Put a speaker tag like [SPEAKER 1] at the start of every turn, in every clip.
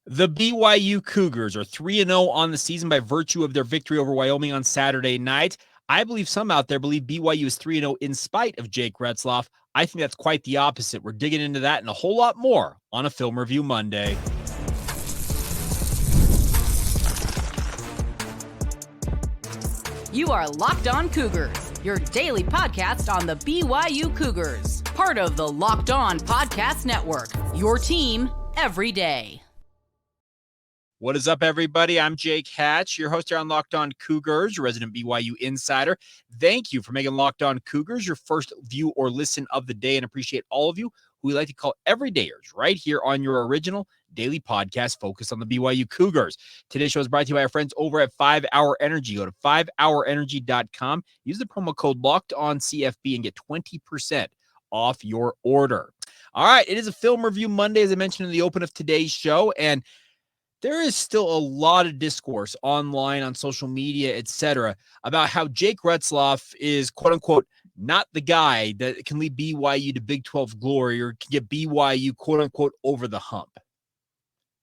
[SPEAKER 1] The BYU Cougars are 3-0 on the season by virtue of their victory over Wyoming on Saturday night. I believe some out there believe BYU is 3-0 in spite of Jake Retzlaff. I think that's quite the opposite. We're digging into that and a whole lot more on a Film Review Monday.
[SPEAKER 2] You are Locked On Cougars, your daily podcast on the BYU Cougars, part of the Locked On Podcast Network, your team every day.
[SPEAKER 1] What is up, everybody? I'm Jake Hatch, your host here on Locked On Cougars, your resident BYU insider. Thank you for making Locked On Cougars your first view or listen of the day, and appreciate all of you who we like to call everydayers right here on your original daily podcast focused on the BYU Cougars. Today's show is brought to you by our friends over at 5 Hour Energy. Go to 5hourenergy.com, use the promo code LOCKEDONCFB, and get 20% off your order. All right, it is a Film Review Monday, as I mentioned in the open of today's show, and there is still a lot of discourse online, on social media, etc., about how Jake Retzlaff is, quote-unquote, not the guy that can lead BYU to Big 12 glory or can get BYU, quote-unquote, over the hump.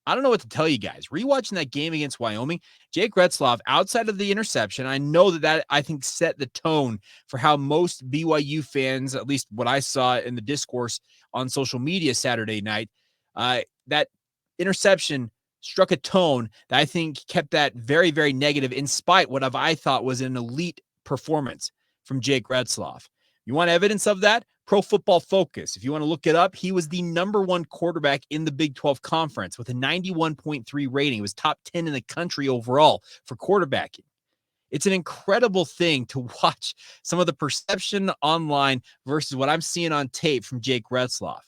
[SPEAKER 1] I don't know what to tell you guys. Rewatching that game against Wyoming, Jake Retzlaff, outside of the interception, I know that I think set the tone for how most BYU fans, at least what I saw in the discourse on social media Saturday night, that interception struck a tone that I think kept that very, very negative in spite what I thought was an elite performance from Jake Retzlaff. You want evidence of that? Pro Football Focus. If you want to look it up, he was the number one quarterback in the Big 12 Conference with a 91.3 rating. He was top 10 in the country overall for quarterbacking. It's an incredible thing to watch some of the perception online versus what I'm seeing on tape from Jake Retzlaff.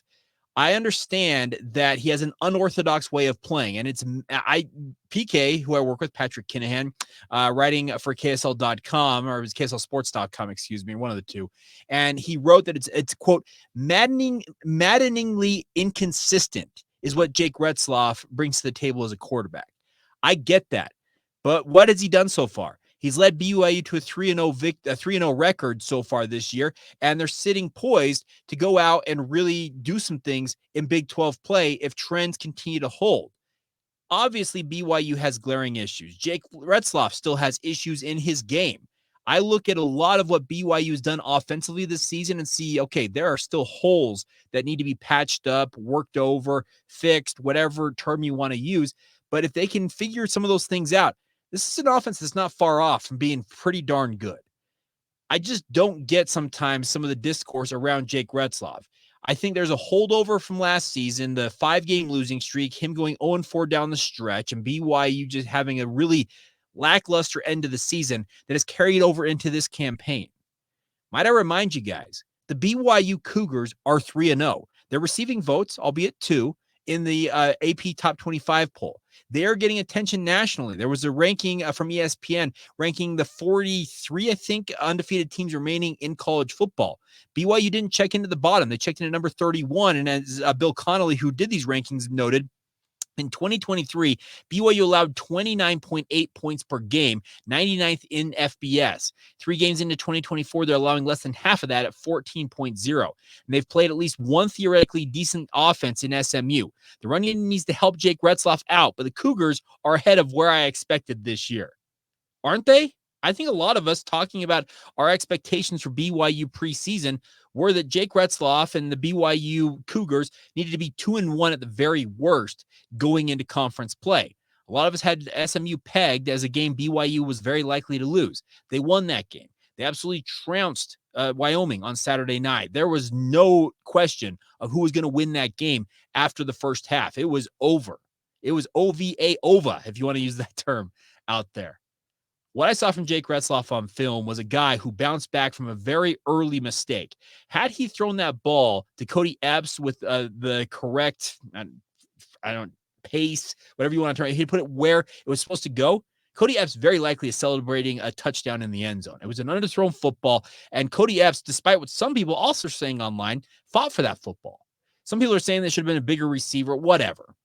[SPEAKER 1] I understand that he has an unorthodox way of playing, and PK, who I work with, Patrick Kinahan, writing for KSL.com, or it was KSLSports.com, excuse me, one of the two, and he wrote that it's quote, maddeningly inconsistent is what Jake Retzlaff brings to the table as a quarterback. I get that, but what has he done so far? He's led BYU to a 3-0 record so far this year, and they're sitting poised to go out and really do some things in Big 12 play if trends continue to hold. Obviously, BYU has glaring issues. Jake Retzlaff still has issues in his game. I look at a lot of what BYU has done offensively this season and see, okay, there are still holes that need to be patched up, worked over, fixed, whatever term you want to use. But if they can figure some of those things out, this is an offense that's not far off from being pretty darn good. I just don't get sometimes some of the discourse around Jake Retzlaff. I think there's a holdover from last season, the 5-game losing streak, him going 0-4 down the stretch, and BYU just having a really lackluster end of the season that has carried over into this campaign. Might I remind you guys, the BYU Cougars are 3-0. They're receiving votes, albeit 2, in the AP Top 25 poll. They are getting attention nationally. There was a ranking from ESPN ranking the 43, I think, undefeated teams remaining in college football. BYU didn't check into the bottom. They checked in at number 31. And as Bill Connolly, who did these rankings, noted, in 2023, BYU allowed 29.8 points per game, 99th in FBS. 3 games into 2024, they're allowing less than half of that at 14.0. And they've played at least one theoretically decent offense in SMU. The run game needs to help Jake Retzlaff out, but the Cougars are ahead of where I expected this year. Aren't they? I think a lot of us talking about our expectations for BYU preseason were that Jake Retzlaff and the BYU Cougars needed to be 2-1 at the very worst going into conference play. A lot of us had SMU pegged as a game BYU was very likely to lose. They won that game. They absolutely trounced Wyoming on Saturday night. There was no question of who was going to win that game after the first half. It was over. It was OVA, if you want to use that term out there. What I saw from Jake Retzlaff on film was a guy who bounced back from a very early mistake. Had he thrown that ball to Cody Epps with the correct, pace, whatever you want to try, he put it where it was supposed to go, Cody Epps very likely is celebrating a touchdown in the end zone. It was an underthrown football, and Cody Epps, despite what some people also are saying online, fought for that football. Some people are saying there should have been a bigger receiver, whatever.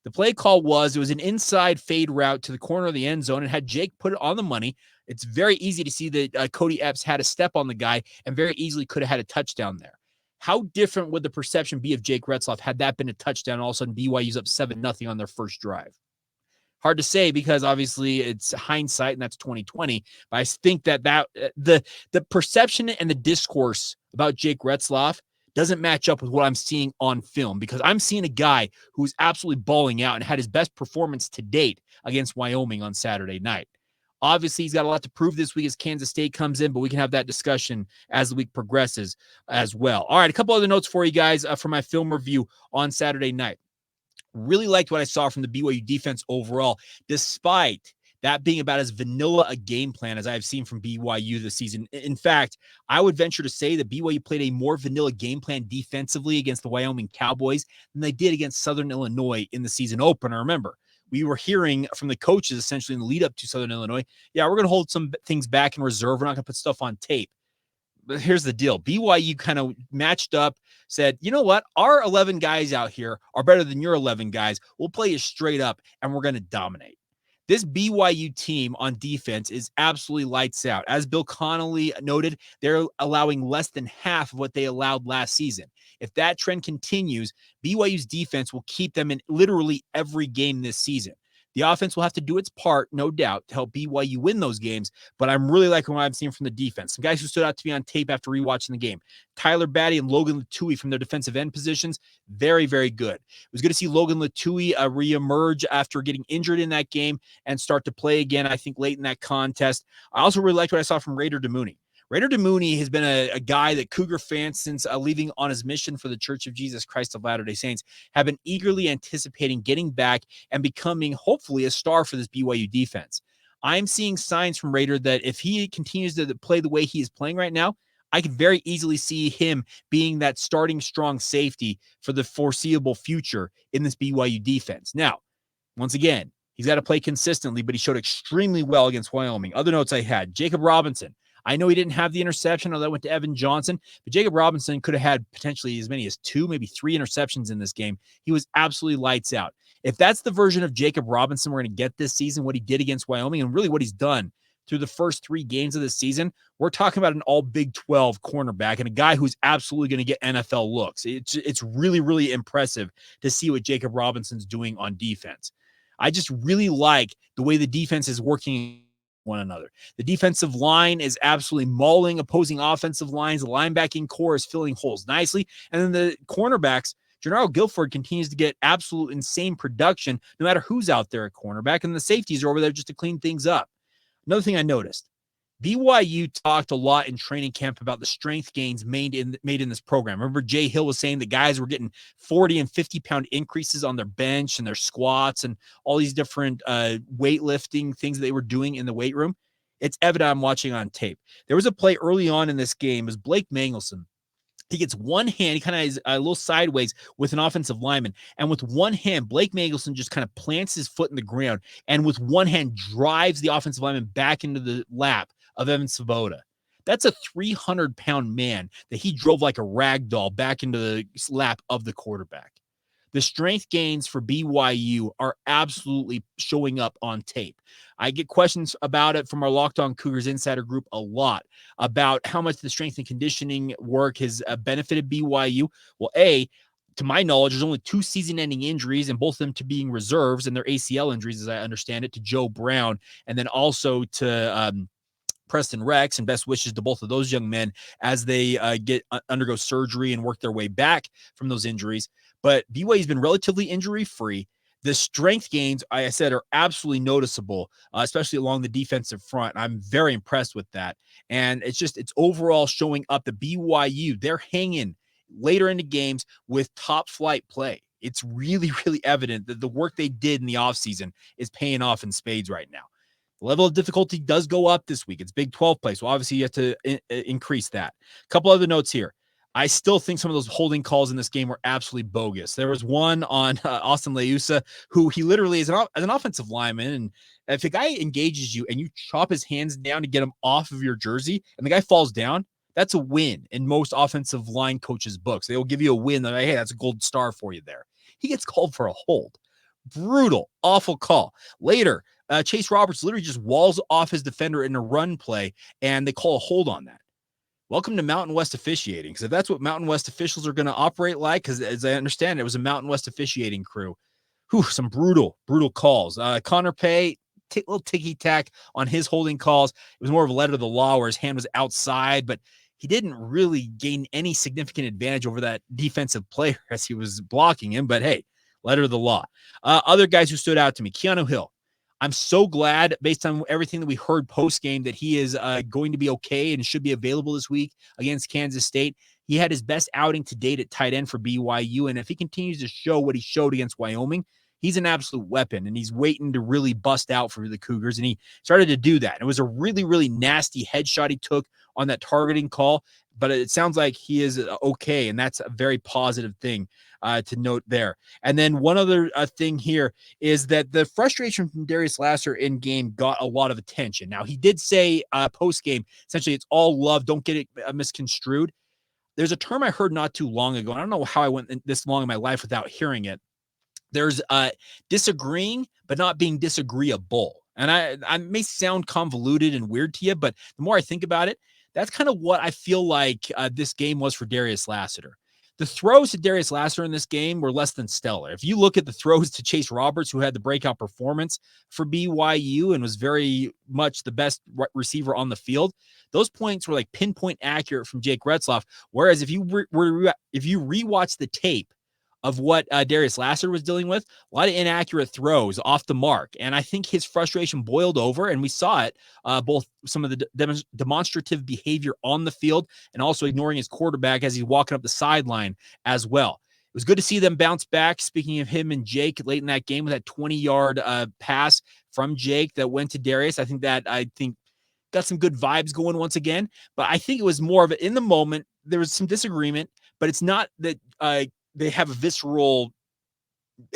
[SPEAKER 1] The play call was an inside fade route to the corner of the end zone and had Jake put it on the money. It's very easy to see that Cody Epps had a step on the guy and very easily could have had a touchdown there. How different would the perception be of Jake Retzlaff had that been a touchdown and all of a sudden BYU's up 7-0 on their first drive? Hard to say because obviously it's hindsight and that's 2020. But I think that the perception and the discourse about Jake Retzlaff doesn't match up with what I'm seeing on film, because I'm seeing a guy who's absolutely balling out and had his best performance to date against Wyoming on Saturday night. Obviously, he's got a lot to prove this week as Kansas State comes in, but we can have that discussion as the week progresses as well. All right, a couple other notes for you guys for my film review on Saturday night. Really liked what I saw from the BYU defense overall, despite that being about as vanilla a game plan as I've seen from BYU this season. In fact, I would venture to say that BYU played a more vanilla game plan defensively against the Wyoming Cowboys than they did against Southern Illinois in the season opener. Remember, we were hearing from the coaches essentially in the lead up to Southern Illinois, yeah, we're going to hold some things back in reserve. We're not going to put stuff on tape. But here's the deal. BYU kind of matched up, said, you know what? Our 11 guys out here are better than your 11 guys. We'll play you straight up, and we're going to dominate. This BYU team on defense is absolutely lights out. As Bill Connolly noted, they're allowing less than half of what they allowed last season. If that trend continues, BYU's defense will keep them in literally every game this season. The offense will have to do its part, no doubt, to help BYU win those games, but I'm really liking what I'm seeing from the defense. Some guys who stood out to me on tape after rewatching the game. Tyler Batty and Logan Lutui from their defensive end positions, very, very good. It was good to see Logan Lutui reemerge after getting injured in that game and start to play again, I think, late in that contest. I also really liked what I saw from Raider Demooney. Raider Demooney has been a guy that Cougar fans, since leaving on his mission for the Church of Jesus Christ of Latter-day Saints, have been eagerly anticipating getting back and becoming, hopefully, a star for this BYU defense. I'm seeing signs from Raider that if he continues to play the way he is playing right now, I could very easily see him being that starting strong safety for the foreseeable future in this BYU defense. Now, once again, he's got to play consistently, but he showed extremely well against Wyoming. Other notes I had, Jakob Robinson. I know he didn't have the interception, although that went to Evan Johnson, but Jakob Robinson could have had potentially as many as 2, maybe 3 interceptions in this game. He was absolutely lights out. If that's the version of Jakob Robinson we're going to get this season, what he did against Wyoming and really what he's done through the first 3 games of the season, we're talking about an all Big 12 cornerback and a guy who's absolutely going to get NFL looks. It's really, really impressive to see what Jakob Robinson's doing on defense. I just really like the way the defense is working one another. The defensive line is absolutely mauling opposing offensive lines. The linebacking core is filling holes nicely. And then the cornerbacks, Gennaro Guilford continues to get absolute insane production no matter who's out there at cornerback. And the safeties are over there just to clean things up. Another thing I noticed, BYU talked a lot in training camp about the strength gains made in this program. Remember, Jay Hill was saying that guys were getting 40 and 50-pound increases on their bench and their squats and all these different weightlifting things that they were doing in the weight room. It's evident I'm watching on tape. There was a play early on in this game. It was Blake Mangelson. He gets one hand, he kind of is a little sideways with an offensive lineman. And with one hand, Blake Mangelson just kind of plants his foot in the ground and with one hand drives the offensive lineman back into the lap of Evan Svoboda. That's a 300-pound man that he drove like a rag doll back into the lap of the quarterback. The strength gains for BYU are absolutely showing up on tape. I get questions about it from our Locked On Cougars insider group a lot about how much the strength and conditioning work has benefited BYU. Well, to my knowledge, there's only 2 season-ending injuries, and both of them to being reserves, and they're ACL injuries, as I understand it, to Joe Brown, and then also to Preston Rex, and best wishes to both of those young men as they undergo surgery and work their way back from those injuries. But BYU has been relatively injury-free. The strength gains, I said, are absolutely noticeable, especially along the defensive front. I'm very impressed with that. And it's overall showing up. The BYU, they're hanging later into games with top-flight play. It's really, really evident that the work they did in the offseason is paying off in spades right now. The level of difficulty does go up this week. It's Big 12 play, so obviously you have to increase that. A couple other notes here. I still think some of those holding calls in this game were absolutely bogus. There was one on Austin Leusa, who he literally is as an offensive lineman, and if a guy engages you and you chop his hands down to get him off of your jersey and the guy falls down, that's a win in most offensive line coaches' books. They will give you a win. They're like, hey, that's a gold star for you there. He gets called for a hold. Brutal, awful call. Later, Chase Roberts literally just walls off his defender in a run play, and they call a hold on that. welcome to Mountain West officiating. Because if that's what Mountain West officials are going to operate like, because as I understand, it was a Mountain West officiating crew. Some brutal calls. Connor Pay, little ticky-tack on his holding calls. It was more of a letter of the law where his hand was outside, but he didn't really gain any significant advantage over that defensive player as he was blocking him. But hey, letter of the law. Other guys who stood out to me, Keanu Hill. I'm so glad, based on everything that we heard post-game, that he is going to be okay and should be available this week against Kansas State. He had his best outing to date at tight end for BYU, and if he continues to show what he showed against Wyoming, he's an absolute weapon, and he's waiting to really bust out for the Cougars, and he started to do that. It was a really, really nasty headshot he took on that targeting call, but it sounds like he is okay, and that's a very positive thing to note there. And then one other thing here is that the frustration from Darius Lasser in game got a lot of attention. Now, he did say post-game, essentially, it's all love, don't get it misconstrued. There's a term I heard not too long ago. I don't know how I went this long in my life without hearing it. There's disagreeing, but not being disagreeable. And I may sound convoluted and weird to you, but the more I think about it, that's kind of what I feel like this game was for Darius Lassiter. The throws to Darius Lassiter in this game were less than stellar. If you look at the throws to Chase Roberts, who had the breakout performance for BYU and was very much the best receiver on the field, those points were like pinpoint accurate from Jake Retzlaff. Whereas if you rewatch the tape of what Darius Lasser was dealing with, a lot of inaccurate throws off the mark. And I think his frustration boiled over, and we saw it, both some of the demonstrative behavior on the field and also ignoring his quarterback as he's walking up the sideline as well. It was good to see them bounce back. Speaking of him and Jake late in that game with that 20-yard pass from Jake that went to Darius, I think got some good vibes going once again. But I think it was more of it in the moment. There was some disagreement, but it's not that they have a visceral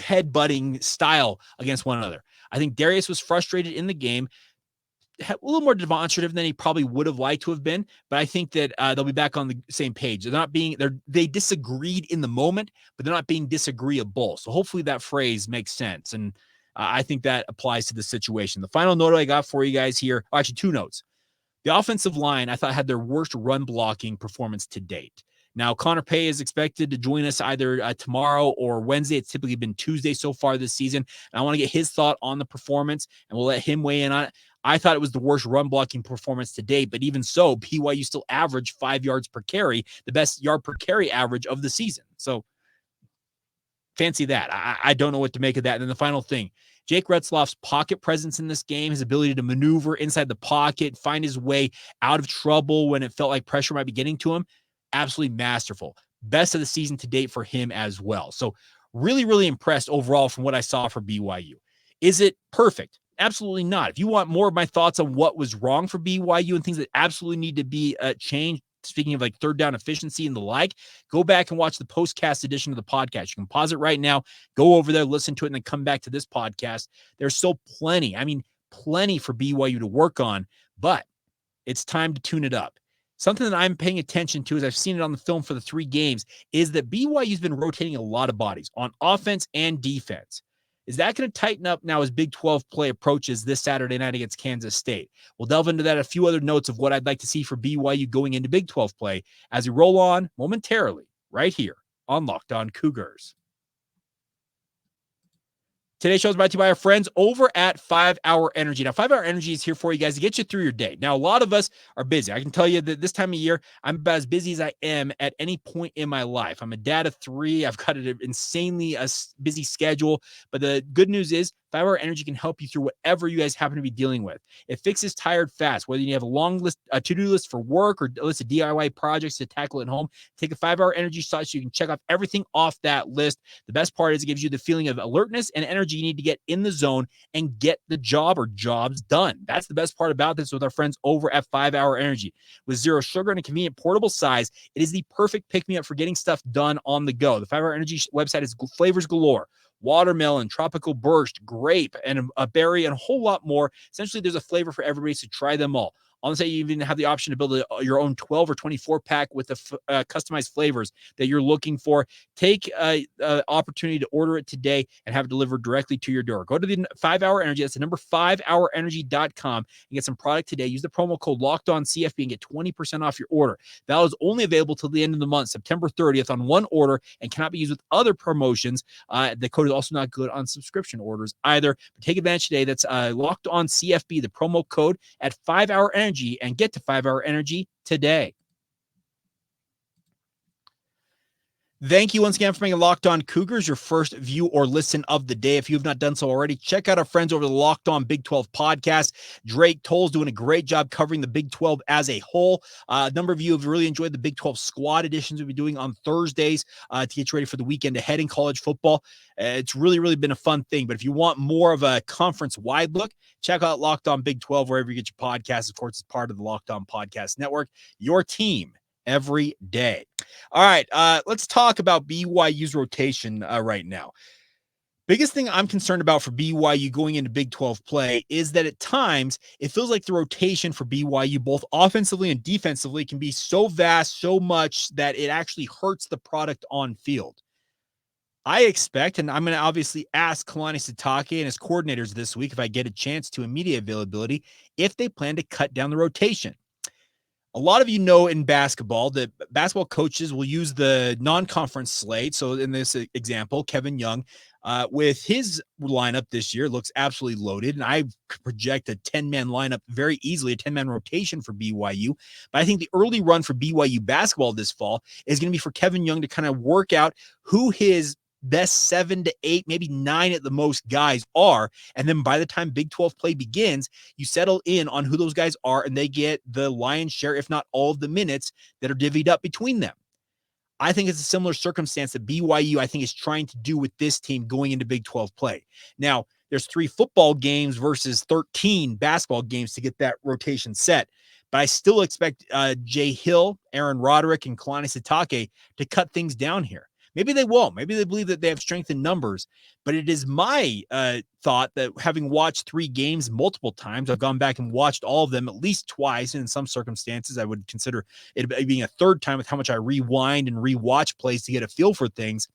[SPEAKER 1] head-butting style against one another. I think Darius was frustrated in the game, a little more demonstrative than he probably would have liked to have been, but I think that they'll be back on the same page. They disagreed in the moment, but they're not being disagreeable. So hopefully that phrase makes sense, and I think that applies to the situation. The final note I got for you guys here, actually 2 notes. The offensive line, I thought, had their worst run blocking performance to date. Now, Connor Pay is expected to join us either tomorrow or Wednesday. It's typically been Tuesday so far this season. And I want to get his thought on the performance, and we'll let him weigh in on it. I thought it was the worst run blocking performance to date, but even so, BYU still averaged 5 yards per carry, the best yard per carry average of the season. So fancy that. I don't know what to make of that. And then the final thing, Jake Retzlaff's pocket presence in this game, his ability to maneuver inside the pocket, find his way out of trouble when it felt like pressure might be getting to him, absolutely masterful. Best of the season to date for him as well. So really, really impressed overall from what I saw for BYU. Is it perfect? Absolutely not. If you want more of my thoughts on what was wrong for BYU and things that absolutely need to be changed, speaking of like third down efficiency and the like, go back and watch the postcast edition of the podcast. You can pause it right now, go over there, listen to it, and then come back to this podcast. There's still plenty for BYU to work on, but it's time to tune it up. Something that I'm paying attention to, as I've seen it on the film for the 3 games, is that BYU's been rotating a lot of bodies on offense and defense. Is that going to tighten up now as Big 12 play approaches this Saturday night against Kansas State? We'll delve into that, a few other notes of what I'd like to see for BYU going into Big 12 play as we roll on momentarily right here on Locked On Cougars. Today's show is brought to you by our friends over at 5 Hour Energy. Now, 5 Hour Energy is here for you guys to get you through your day. Now, a lot of us are busy. I can tell you that this time of year, I'm about as busy as I am at any point in my life. I'm a dad of 3. I've got an insanely busy schedule. But the good news is 5 Hour Energy can help you through whatever you guys happen to be dealing with. It fixes tired fast, whether you have a long list, a to-do list for work or a list of DIY projects to tackle at home. Take a 5 Hour Energy shot so you can check off everything off that list. The best part is it gives you the feeling of alertness and energy you need to get in the zone and get the job or jobs done. That's the best part about this with our friends over at 5 Hour Energy. With zero sugar and a convenient portable size, it is the perfect pick-me-up for getting stuff done on the go. The 5 Hour Energy website is flavors galore. Watermelon, tropical burst, grape, and a berry, and a whole lot more. Essentially, there's a flavor for everybody, so try them all. On the site, you even have the option to build your own 12 or 24 pack with the customized flavors that you're looking for. Take an opportunity to order it today and have it delivered directly to your door. Go to the 5-Hour Energy. That's the number 5hourenergy.com and get some product today. Use the promo code LOCKEDONCFB and get 20% off your order. That is only available till the end of the month, September 30th, on one order and cannot be used with other promotions. The code is also not good on subscription orders either. But take advantage today. That's Locked On CFB, the promo code at 5-Hour Energy, and get to 5-Hour Energy today. Thank you once again for making Locked On Cougars your first view or listen of the day. If you have not done so already, check out our friends over the Locked On Big 12 podcast. Drake Toll's doing a great job covering the Big 12 as a whole. A number of you have really enjoyed the Big 12 squad editions we'll be doing on Thursdays to get you ready for the weekend ahead in college football. It's really been a fun thing. But if you want more of a conference-wide look, check out Locked On Big 12 wherever you get your podcasts. Of course, it's part of the Locked On Podcast Network. Your team every day. All right, let's talk about BYU's rotation right now. Biggest thing I'm concerned about for BYU going into Big 12 play is that at times it feels like the rotation for BYU, both offensively and defensively, can be so vast, so much that it actually hurts the product on field. I expect, and I'm going to obviously ask Kalani Sitake and his coordinators this week, if I get a chance to immediate availability, if they plan to cut down the rotation. A lot of you know in basketball that basketball coaches will use the non-conference slate. So in this example, Kevin Young, with his lineup this year, looks absolutely loaded. And I could project a 10-man lineup very easily, a 10-man rotation for BYU. But I think the early run for BYU basketball this fall is going to be for Kevin Young to kind of work out who his best 7 to 8, maybe 9 at the most guys are. And then by the time Big 12 play begins, you settle in on who those guys are and they get the lion's share, if not all of the minutes that are divvied up between them. I think it's a similar circumstance that BYU, I think, is trying to do with this team going into Big 12 play. Now, there's 3 football games versus 13 basketball games to get that rotation set. But I still expect Jay Hill, Aaron Roderick, and Kalani Sitake to cut things down here. Maybe they won't. Maybe they believe that they have strength in numbers. But it is my thought that having watched 3 games multiple times, I've gone back and watched all of them at least twice. And in some circumstances, I would consider it being a third time with how much I rewind and rewatch plays to get a feel for things.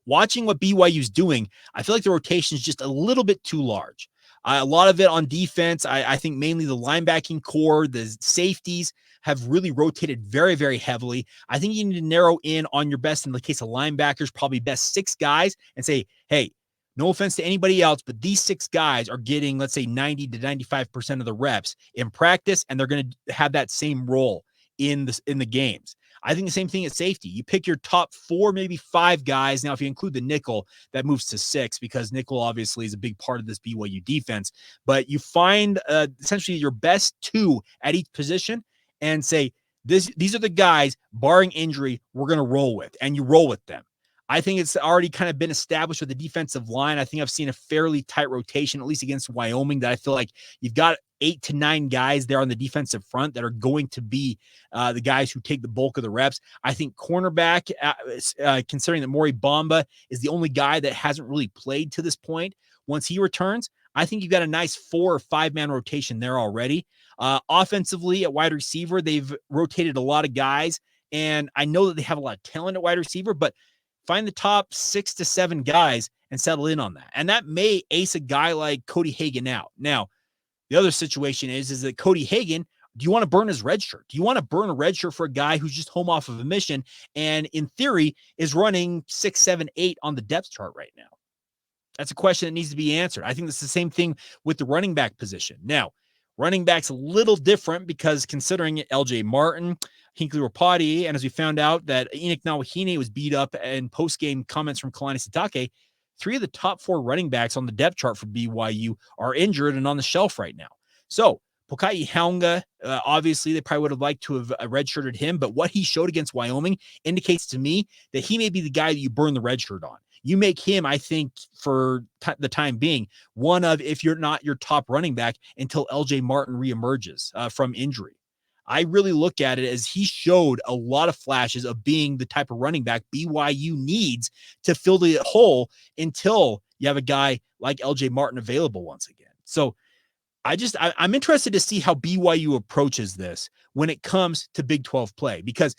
[SPEAKER 1] Watching what BYU's doing, I feel like the rotation is just a little bit too large. A lot of it on defense. I think mainly the linebacking core, the safeties have really rotated very, very heavily. I think you need to narrow in on your best, in the case of linebackers, probably best 6 guys, and say, hey, no offense to anybody else, but these 6 guys are getting, let's say, 90 to 95% of the reps in practice, and they're going to have that same role in the games. I think the same thing at safety. You pick your top 4, maybe 5 guys. Now, if you include the nickel, that moves to 6 because nickel obviously is a big part of this BYU defense. But you find essentially your best 2 at each position and say, these are the guys, barring injury, we're going to roll with, and you roll with them. I think it's already kind of been established with the defensive line. I think I've seen a fairly tight rotation, at least against Wyoming, that I feel like you've got 8 to 9 guys there on the defensive front that are going to be the guys who take the bulk of the reps. I think cornerback, considering that Maury Bamba is the only guy that hasn't really played to this point, once he returns, I think you've got a nice 4 or 5-man rotation there already. Offensively at wide receiver, they've rotated a lot of guys, and I know that they have a lot of talent at wide receiver, but find the top 6 to 7 guys and settle in on that. And that may ace a guy like Cody Hagan out. Now, the other situation is that Cody Hagan, do you want to burn his red shirt? Do you want to burn a red shirt for a guy who's just home off of a mission and in theory is running 6, 7, 8 on the depth chart right now? That's a question that needs to be answered. I think that's the same thing with the running back position. Now, running back's a little different because considering LJ Martin, Hinkley Rapati, and as we found out that Enoch Nawahine was beat up in post-game comments from Kalani Sitake, 3 of the top 4 running backs on the depth chart for BYU are injured and on the shelf right now. So Pokai Haunga, obviously they probably would have liked to have redshirted him, but what he showed against Wyoming indicates to me that he may be the guy that you burn the red shirt on. You make him, I think, for the time being, one of, if you're not your top running back, until LJ Martin reemerges from injury. I really look at it as he showed a lot of flashes of being the type of running back BYU needs to fill the hole until you have a guy like LJ Martin available once again. So I'm interested to see how BYU approaches this when it comes to Big 12 play, because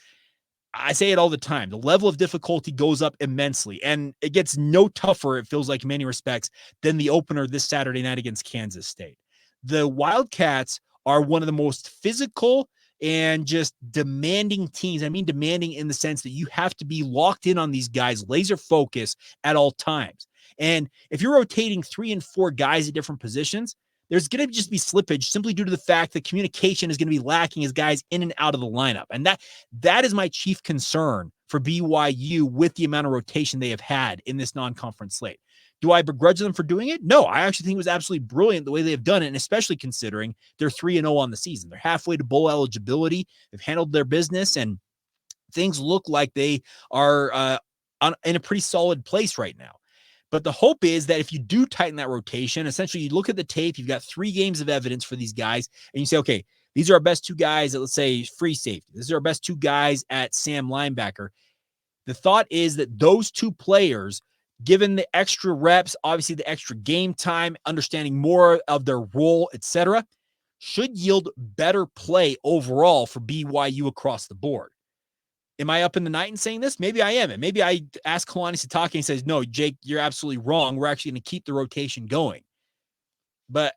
[SPEAKER 1] I say it all the time. The level of difficulty goes up immensely, and it gets no tougher, it feels like in many respects, than the opener this Saturday night against Kansas State. The Wildcats are one of the most physical and just demanding teams. I mean, demanding in the sense that you have to be locked in on these guys, laser focus at all times. And if you're rotating 3 and 4 guys at different positions, there's going to just be slippage simply due to the fact that communication is going to be lacking as guys in and out of the lineup. And that is my chief concern for BYU with the amount of rotation they have had in this non-conference slate. Do I begrudge them for doing it? No, I actually think it was absolutely brilliant the way they have done it, and especially considering they're 3-0 on the season. They're halfway to bowl eligibility. They've handled their business, and things look like they are in a pretty solid place right now. But the hope is that if you do tighten that rotation, essentially you look at the tape, you've got 3 games of evidence for these guys, and you say, okay, these are our best 2 guys at, let's say, free safety. These are our best 2 guys at Sam linebacker. The thought is that those 2 players, given the extra reps, obviously the extra game time, understanding more of their role, etc., should yield better play overall for BYU across the board. Am I up in the night and saying this? Maybe I am. And maybe I ask Kalani Sitake and he says, no, Jake, you're absolutely wrong. We're actually going to keep the rotation going. But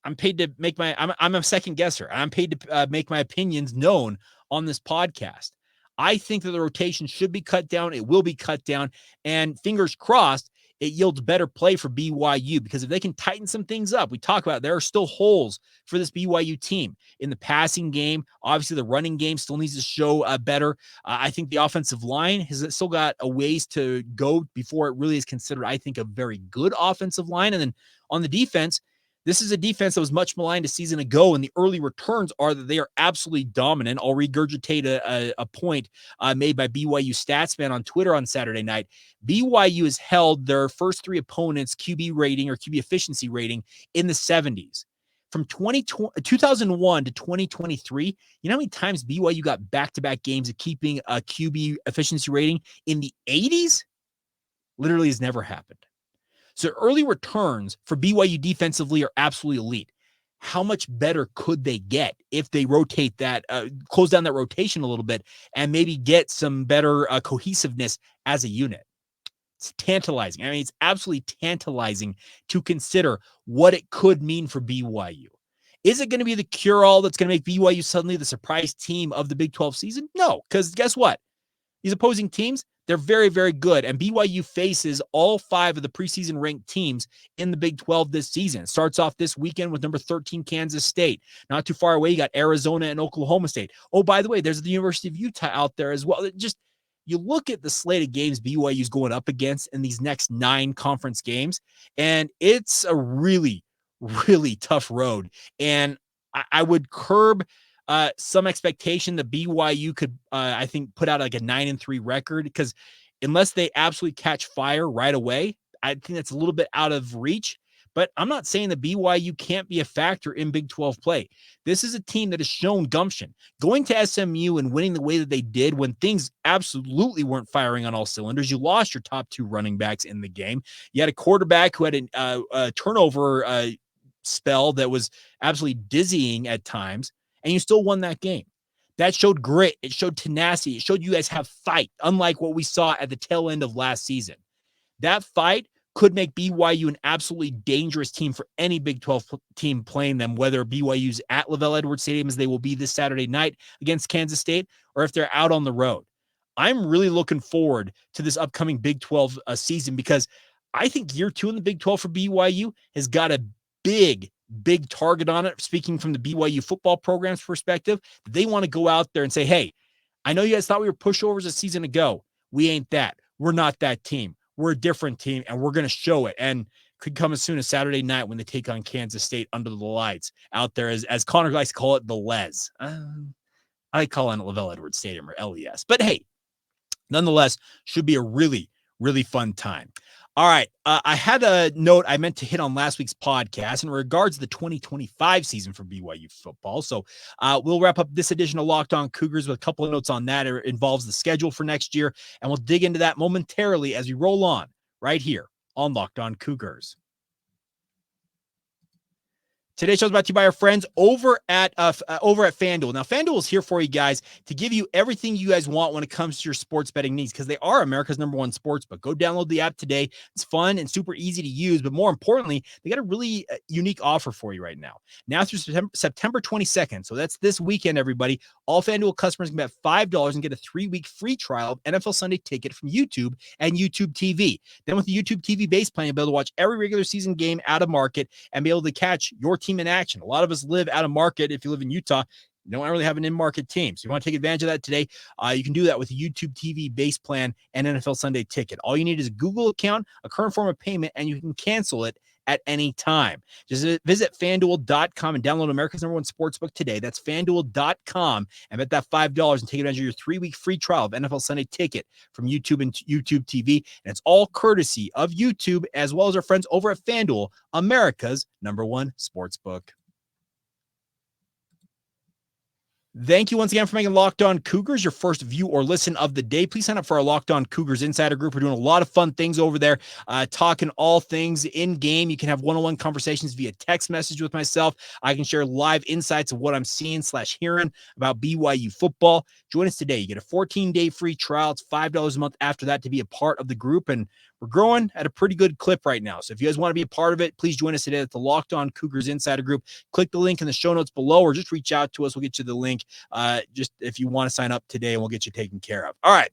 [SPEAKER 1] I'm paid to make I'm a second guesser. I'm paid to make my opinions known on this podcast. I think that the rotation should be cut down. It will be cut down. And fingers crossed, it yields better play for BYU, because if they can tighten some things up, we talk about there are still holes for this BYU team in the passing game. Obviously, the running game still needs to show better. I think the offensive line has still got a ways to go before it really is considered, I think, a very good offensive line. And then on the defense, this is a defense that was much maligned a season ago, and the early returns are that they are absolutely dominant. I'll regurgitate a point made by BYU Statsman on Twitter on Saturday night. BYU has held their first 3 opponents' QB rating or QB efficiency rating in the 70s. From 2001 to 2023, you know how many times BYU got back-to-back games of keeping a QB efficiency rating in the 80s? Literally has never happened. So early returns for BYU defensively are absolutely elite. How much better could they get if they rotate that, close down that rotation a little bit, and maybe get some better cohesiveness as a unit? It's tantalizing. I mean, it's absolutely tantalizing to consider what it could mean for BYU. Is it going to be the cure-all that's going to make BYU suddenly the surprise team of the Big 12 season? No, because guess what? These opposing teams, they're very, very good. And BYU faces all 5 of the preseason ranked teams in the Big 12 this season. It starts off this weekend with number 13, Kansas State. Not too far away, you got Arizona and Oklahoma State. Oh, by the way, there's the University of Utah out there as well. Just, you look at the slate of games BYU's going up against in these next 9 conference games, and it's a really, really tough road. And I would curb some expectation that BYU could, I think, put out like a 9-3 record, because unless they absolutely catch fire right away, I think that's a little bit out of reach. But I'm not saying that BYU can't be a factor in Big 12 play. This is a team that has shown gumption. Going to SMU and winning the way that they did when things absolutely weren't firing on all cylinders. You lost your top 2 running backs in the game. You had a quarterback who had a turnover spell that was absolutely dizzying at times, and you still won that game. That showed grit. It showed tenacity. It showed you guys have fight, unlike what we saw at the tail end of last season. That fight could make BYU an absolutely dangerous team for any Big 12 team playing them, whether BYU's at LaVell Edwards Stadium, as they will be this Saturday night against Kansas State, or if they're out on the road. I'm really looking forward to this upcoming Big 12 season, because I think year 2 in the Big 12 for BYU has got a big target on it. Speaking from the BYU football program's perspective, they want to go out there and say, hey, I know you guys thought we were pushovers a season ago. We ain't that. We're not that team. We're a different team, and we're going to show it. And could come as soon as Saturday night when they take on Kansas State under the lights out there, as Connor likes to call it, the Les. I call it LaVell Edwards Stadium, or LES. But hey, nonetheless, should be a really, really fun time. All right. I had a note I meant to hit on last week's podcast in regards to the 2025 season for BYU football. So we'll wrap up this edition of Locked On Cougars with a couple of notes on that. It involves the schedule for next year, and we'll dig into that momentarily as we roll on right here on Locked On Cougars. Today's show is brought to you by our friends over at FanDuel. Now, FanDuel is here for you guys to give you everything you guys want when it comes to your sports betting needs, because they are America's #1 sports book. Go download the app today. It's fun and super easy to use, but more importantly, they got a really unique offer for you right now. Now through September 22nd, so that's this weekend, everybody, all FanDuel customers can bet $5 and get a 3-week free trial of NFL Sunday Ticket from YouTube and YouTube TV. Then with the YouTube TV base plan, you'll be able to watch every regular season game out of market and be able to catch your team in action. A lot of us live out of market. If you live in Utah, you don't really have an in-market team. So you want to take advantage of that today, you can do that with the YouTube TV base plan and NFL Sunday Ticket. All you need is a Google account, a current form of payment, and you can cancel it at any time. Just visit FanDuel.com and download America's #1 sportsbook today. That's FanDuel.com and bet that $5 and take advantage of your 3-week free trial of NFL Sunday Ticket from YouTube and YouTube TV. And it's all courtesy of YouTube as well as our friends over at FanDuel, America's #1 sportsbook. Thank you once again for making Locked On Cougars your first view or listen of the day. Please sign up for our Locked On Cougars Insider Group. We're doing a lot of fun things over there, talking all things in-game. You can have one-on-one conversations via text message with myself. I can share live insights of what I'm seeing/hearing about BYU football. Join us today. You get a 14-day free trial. It's $5 a month after that to be a part of the group, and we're growing at a pretty good clip right now. So if you guys want to be a part of it, please join us today at the Locked On Cougars Insider Group. Click the link in the show notes below or just reach out to us. We'll get you the link just if you want to sign up today, and we'll get you taken care of. All right.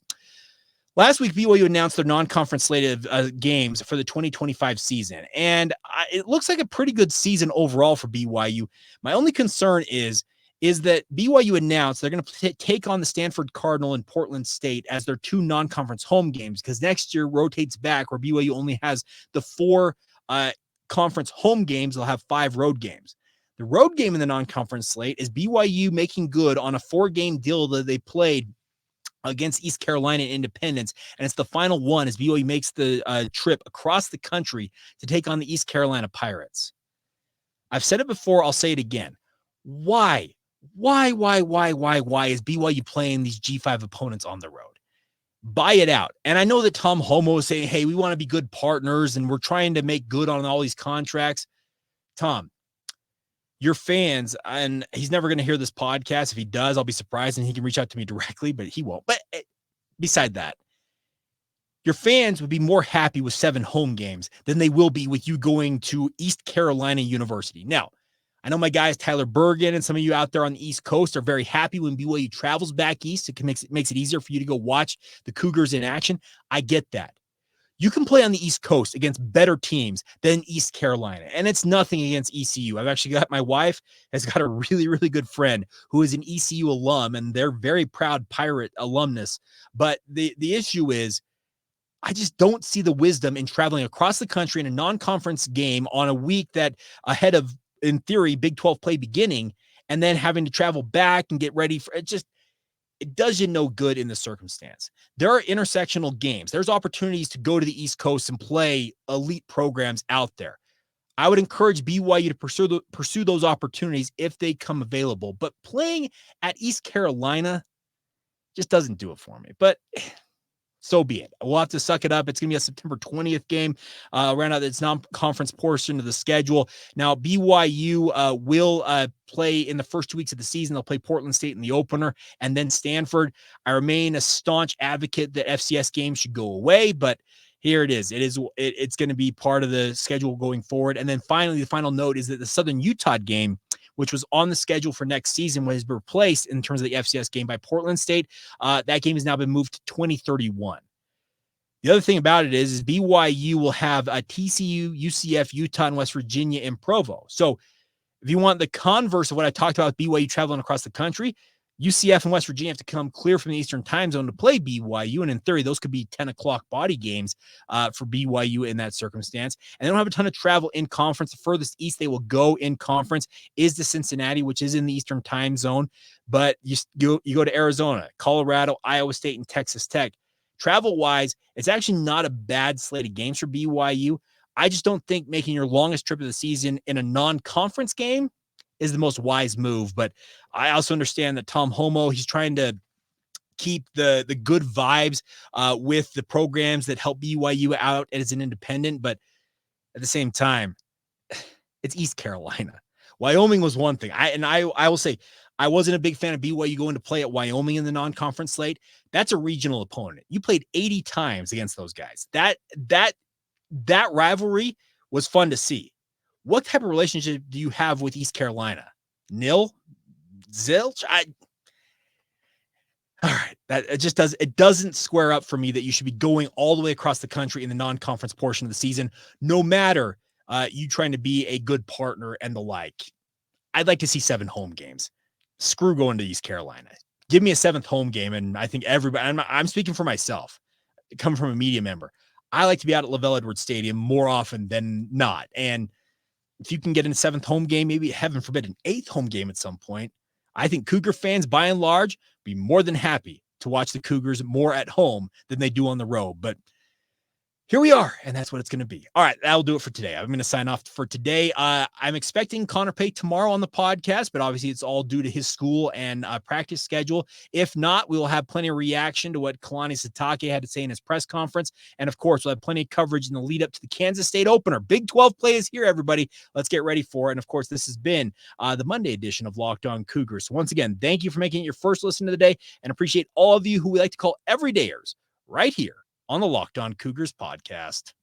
[SPEAKER 1] Last week, BYU announced their non-conference slate of games for the 2025 season, and it looks like a pretty good season overall for BYU. My only concern is that BYU announced they're going to take on the Stanford Cardinal and Portland State as their 2 non-conference home games, because next year rotates back where BYU only has the 4 conference home games. They'll have 5 road games. The road game in the non-conference slate is BYU making good on a 4-game deal that they played against East Carolina and Independence, and it's the final one as BYU makes the trip across the country to take on the East Carolina Pirates. I've said it before, I'll say it again. Why is BYU playing these G5 opponents on the road? Buy it out. And I know that Tom Homo is saying, hey, we want to be good partners and we're trying to make good on all these contracts. Tom, your fans, and he's never going to hear this podcast. If he does, I'll be surprised and he can reach out to me directly, but he won't. But beside that, your fans would be more happy with 7 home games than they will be with you going to East Carolina University. Now, I know my guys, Tyler Bergen, and some of you out there on the East Coast are very happy when BYU travels back east. It makes it easier for you to go watch the Cougars in action. I get that. You can play on the East Coast against better teams than East Carolina, and it's nothing against ECU. I've actually got my wife has got a really, really good friend who is an ECU alum, and they're very proud Pirate alumnus. But the issue is, I just don't see the wisdom in traveling across the country in a non-conference game on a week that ahead of, in theory, Big 12 play beginning, and then having to travel back and get ready for it. It does you no good in the circumstance. There are intersectional games. There's opportunities to go to the East Coast and play elite programs out there. I would encourage BYU to pursue those opportunities if they come available. But playing at East Carolina just doesn't do it for me. But so be it. We'll have to suck it up. It's going to be a September 20th game. Round out its non-conference portion of the schedule. Now, BYU will play in the first 2 weeks of the season. They'll play Portland State in the opener and then Stanford. I remain a staunch advocate that FCS games should go away, but here it is. It's going to be part of the schedule going forward. And then finally, the final note is that the Southern Utah game, which was on the schedule for next season, was replaced in terms of the FCS game by Portland State. That game has now been moved to 2031. The other thing about it is BYU will have TCU, UCF, Utah, and West Virginia in Provo. So if you want the converse of what I talked about with BYU traveling across the country, UCF and West Virginia have to come clear from the Eastern time zone to play BYU. And in theory, those could be 10 o'clock body games for BYU in that circumstance. And they don't have a ton of travel in conference. The furthest east they will go in conference is to Cincinnati, which is in the Eastern time zone. But you go to Arizona, Colorado, Iowa State, and Texas Tech. Travel-wise, it's actually not a bad slate of games for BYU. I just don't think making your longest trip of the season in a non-conference game is the most wise move. But I also understand that Tom Homo, he's trying to keep the good vibes with the programs that help BYU out as an independent. But at the same time, it's East Carolina. Wyoming was one thing. I will say I wasn't a big fan of BYU going to play at Wyoming in the non-conference slate. That's a regional opponent. You played 80 times against those guys. That rivalry was fun to see. What type of relationship do you have with East Carolina? Nil? Zilch? All right. It doesn't square up for me that you should be going all the way across the country in the non-conference portion of the season, no matter you trying to be a good partner and the like. I'd like to see 7 home games. Screw going to East Carolina. Give me a 7th home game. And I think everybody, I'm speaking for myself, coming from a media member. I like to be out at LaVell Edwards Stadium more often than not. And if you can get in a 7th home game, maybe heaven forbid an 8th home game at some point, I think Cougar fans by and large be more than happy to watch the Cougars more at home than they do on the road. But here we are, and that's what it's going to be. All right, that'll do it for today. I'm going to sign off for today. I'm expecting Connor Pay tomorrow on the podcast, but obviously it's all due to his school and practice schedule. If not, we will have plenty of reaction to what Kalani Sitake had to say in his press conference. And, of course, we'll have plenty of coverage in the lead up to the Kansas State opener. Big 12 play is here, everybody. Let's get ready for it. And, of course, this has been the Monday edition of Locked On Cougars. So, once again, thank you for making it your first listen of the day, and appreciate all of you who we like to call everydayers right here on the Locked On Cougars podcast.